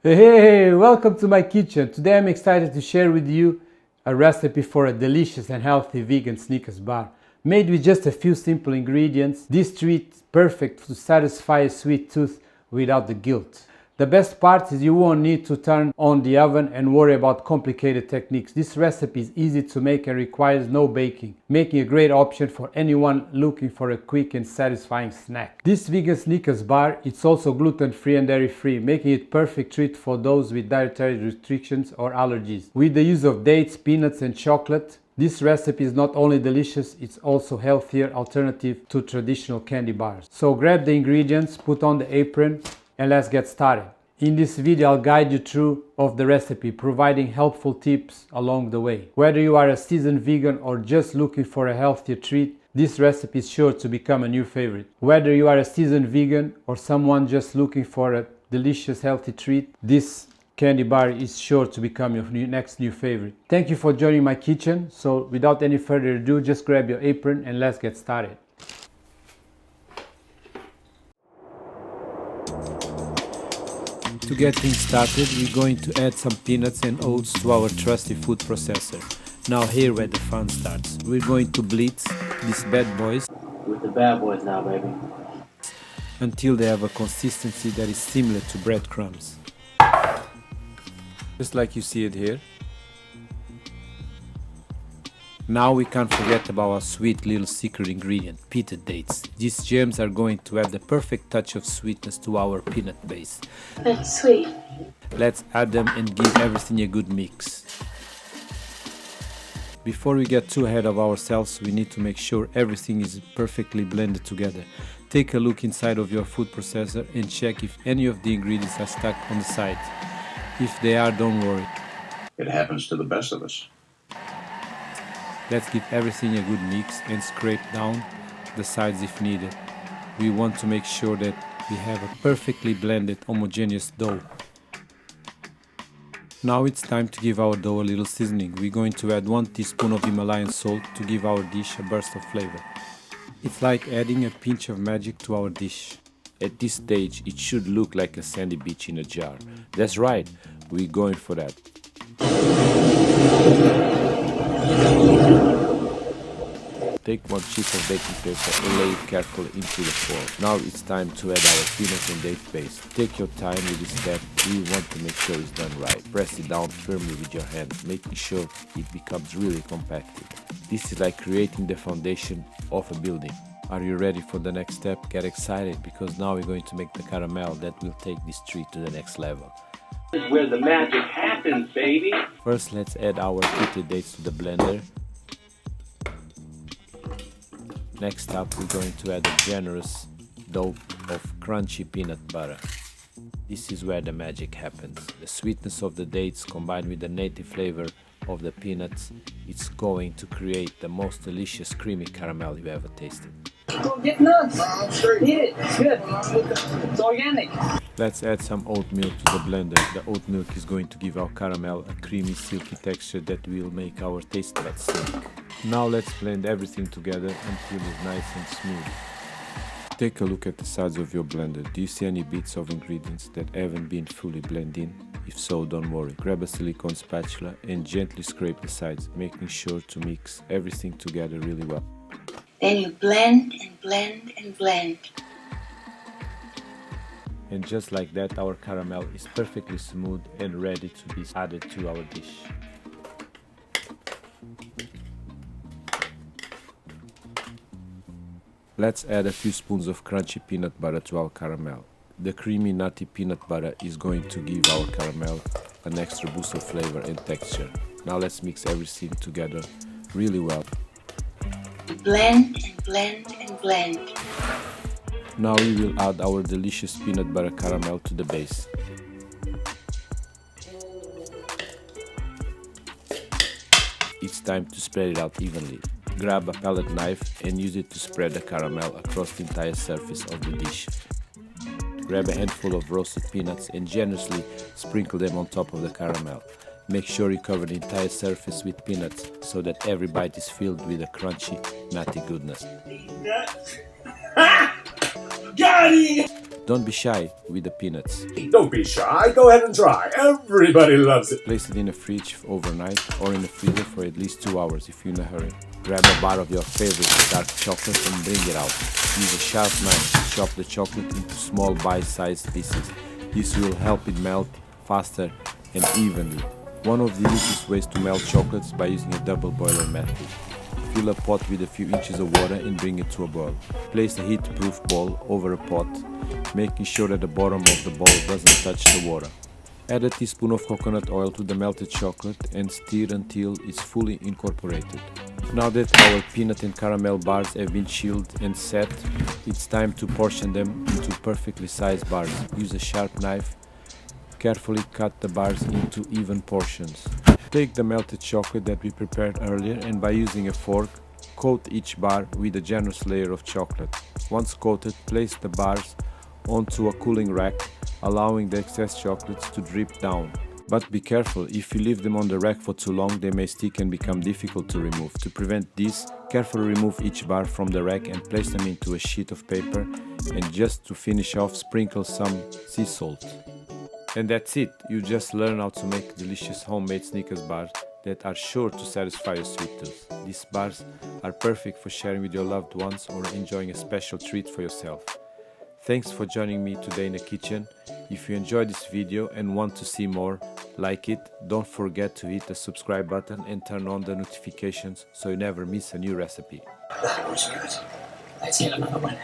Hey, welcome to my kitchen. Today I'm excited to share with you a recipe for a delicious and healthy vegan Snickers bar. Made with just a few simple ingredients, this treat is perfect to satisfy a sweet tooth without the guilt. The best part is you won't need to turn on the oven and worry about complicated techniques. This recipe is easy to make and requires no baking, making a great option for anyone looking for a quick and satisfying snack. This vegan Snickers bar is also gluten-free and dairy-free, making it perfect treat for those with dietary restrictions or allergies. With the use of dates, peanuts and chocolate, this recipe is not only delicious, it's also a healthier alternative to traditional candy bars. So grab the ingredients, put on the apron, and let's get started. In this video, I'll guide you through of the recipe, providing helpful tips along the way. Whether you are a seasoned vegan or just looking for a healthier treat, this recipe is sure to become a new favorite. Whether you are a seasoned vegan or someone just looking for a delicious healthy treat, this candy bar is sure to become your next new favorite. Thank you for joining my kitchen. So without any further ado, just grab your apron and let's get started. To get things started, we're going to add some peanuts and oats to our trusty food processor. Now here where the fun starts. We're going to blitz these bad boys with the bad boys now, baby, until they have a consistency that is similar to breadcrumbs. Just like you see it here. Now we can't forget about our sweet little secret ingredient, peanut dates. These gems are going to add the perfect touch of sweetness to our peanut base. That's sweet. Let's add them and give everything a good mix. Before we get too ahead of ourselves, we need to make sure everything is perfectly blended together. Take a look inside of your food processor and check if any of the ingredients are stuck on the side. If they are, don't worry. It happens to the best of us. Let's give everything a good mix and scrape down the sides if needed. We want to make sure that we have a perfectly blended homogeneous dough. Now it's time to give our dough a little seasoning. We're going to add 1 teaspoon of Himalayan salt to give our dish a burst of flavor. It's like adding a pinch of magic to our dish. At this stage, it should look like a sandy beach in a jar. That's right, we're going for that. Take 1 sheet of baking paper and lay it carefully into the form. Now it's time to add our peanut and date paste. Take your time with this step. We want to make sure it's done right. Press it down firmly with your hand, making sure it becomes really compacted. This is like creating the foundation of a building. Are you ready for the next step? Get excited because now we're going to make the caramel that will take this treat to the next level. this is where the magic happens, baby. First, let's add our peanut dates to the blender. Next up, we're going to add a generous dope of crunchy peanut butter. This is where the magic happens. The sweetness of the dates combined with the native flavor of the peanuts, it's going to create the most delicious creamy caramel you've ever tasted. Go get nuts. Eat it. It's good. It's organic. Let's add some oat milk to the blender. The oat milk is going to give our caramel a creamy, silky texture that will make our taste buds sink. Now let's blend everything together until it's nice and smooth. Take a look at the sides of your blender. Do you see any bits of ingredients that haven't been fully blended in? If so, don't worry. Grab a silicone spatula and gently scrape the sides, making sure to mix everything together really well. Then you blend and blend and blend. And just like that, our caramel is perfectly smooth and ready to be added to our dish. Let's add a few spoons of crunchy peanut butter to our caramel. The creamy nutty peanut butter is going to give our caramel an extra boost of flavor and texture. Now let's mix everything together really well. Blend and blend and blend. Now we will add our delicious peanut butter caramel to the base. It's time to spread it out evenly. Grab a palette knife and use it to spread the caramel across the entire surface of the dish. Grab a handful of roasted peanuts and generously sprinkle them on top of the caramel. Make sure you cover the entire surface with peanuts so that every bite is filled with a crunchy, nutty goodness. Got him! Don't be shy with the peanuts. Don't be shy, go ahead and try. Everybody loves it. Place it in a fridge overnight or in the freezer for at least 2 hours if you're in a hurry. Grab a bar of your favorite dark chocolate and bring it out. Use a sharp knife to chop the chocolate into small bite-sized pieces. This will help it melt faster and evenly. One of the easiest ways to melt chocolates is by using a double boiler method. Fill a pot with a few inches of water and bring it to a boil. Place a heat-proof bowl over a pot, making sure that the bottom of the bowl doesn't touch the water. Add a teaspoon of coconut oil to the melted chocolate and stir until it's fully incorporated. Now that our peanut and caramel bars have been chilled and set, it's time to portion them into perfectly sized bars. Use a sharp knife. Carefully cut the bars into even portions. Take the melted chocolate that we prepared earlier and by using a fork, coat each bar with a generous layer of chocolate. Once coated, place the bars onto a cooling rack, allowing the excess chocolates to drip down. But be careful, if you leave them on the rack for too long, they may stick and become difficult to remove. To prevent this, carefully remove each bar from the rack and place them into a sheet of paper, and just to finish off, sprinkle some sea salt. And that's it, you just learned how to make delicious homemade Snickers bars that are sure to satisfy your sweet tooth. These bars are perfect for sharing with your loved ones or enjoying a special treat for yourself. Thanks for joining me today in the kitchen. If you enjoyed this video and want to see more like it, don't forget to hit the subscribe button and turn on the notifications so you never miss a new recipe. That was good. Let's get another one.